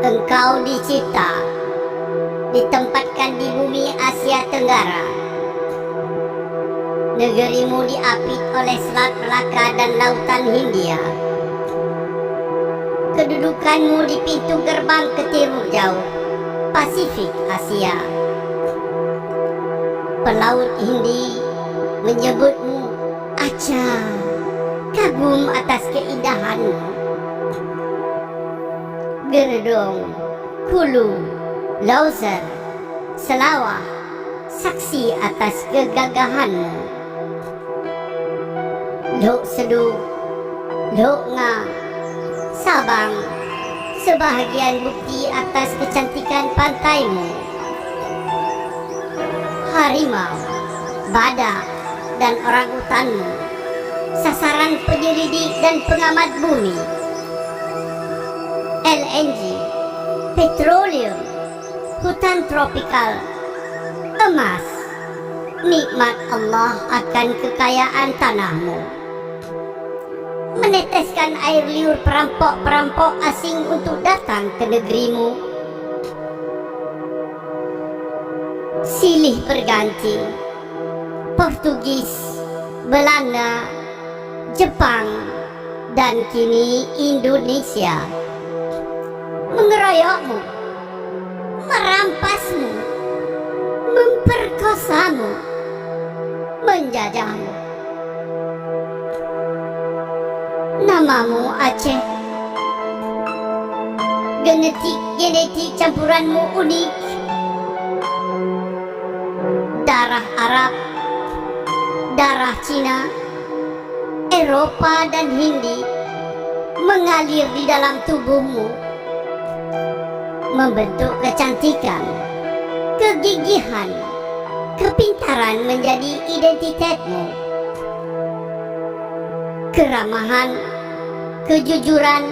Engkau dicipta, ditempatkan di bumi Asia Tenggara. Negerimu diapit oleh Selat Melaka dan Lautan Hindia. Kedudukanmu di pintu gerbang ke timur jauh, Pasifik Asia. Pelaut Hindi menyebutmu Acha, kagum atas keindahanmu. Gerdong, Kulu, Lauser, Selawah, saksi atas kegagahanmu. Lok Sedu, Lok Nga, Sabang, sebahagian bukti atas kecantikan pantaimu. Harimau, badak, dan orangutanmu, sasaran penyelidik dan pengamat bumi. LNG, petroleum, hutan tropikal, emas, nikmat Allah akan kekayaan tanahmu. Meneteskan air liur perampok-perampok asing untuk datang ke negerimu. Silih berganti, Portugis, Belanda, Jepang, dan kini Indonesia mengeroyokmu, merampasmu, memperkosamu, menjajahmu. Namamu Aceh, genetik campuranmu unik. Darah Arab, darah Cina, Eropa dan Hindi mengalir di dalam tubuhmu, membentuk kecantikan, kegigihan, kepintaran menjadi identitasmu. Keramahan, kejujuran,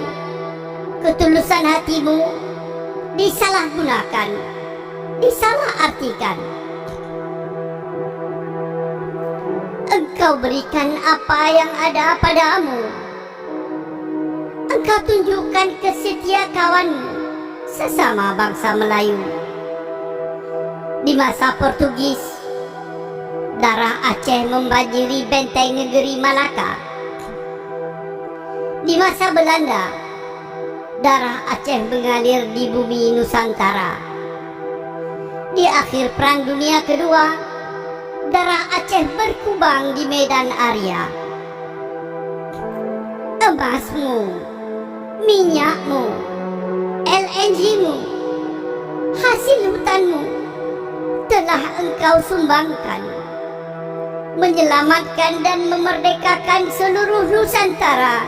ketulusan hatimu disalahgunakan, disalahartikan. Engkau berikan apa yang ada padamu. Engkau tunjukkan kesetia kawanmu sesama bangsa Melayu. Di masa Portugis, darah Aceh membanjiri benteng negeri Malaka. Di masa Belanda, darah Aceh mengalir di bumi Nusantara. Di akhir Perang Dunia Kedua, darah Aceh berkubang di medan Arya. Emasmu, minyakmu, LNG-mu, hasil hutanmu telah engkau sumbangkan, menyelamatkan dan memerdekakan seluruh Nusantara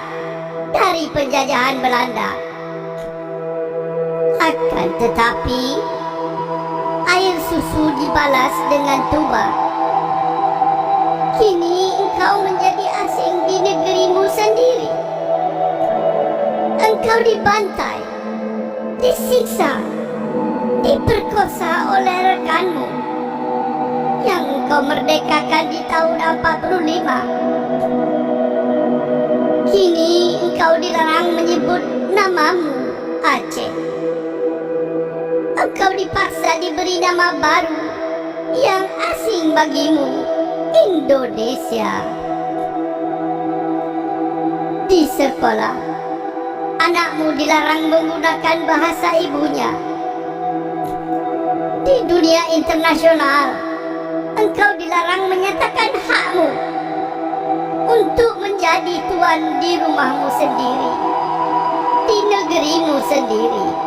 dari penjajahan Belanda. Akan tetapi, air susu dibalas dengan tuba. Kini engkau menjadi asing di negerimu sendiri. Engkau dibantai, disiksa, diperkosa oleh rekanmu yang engkau merdekakan di tahun 45. Kini engkau dilarang menyebut namamu Aceh. Engkau dipaksa diberi nama baru yang asing bagimu, Indonesia. Di sekolah, anakmu dilarang menggunakan bahasa ibunya. Di dunia internasional, engkau dilarang menyatakan hakmu untuk menjadi tuan di rumahmu sendiri, di negerimu sendiri.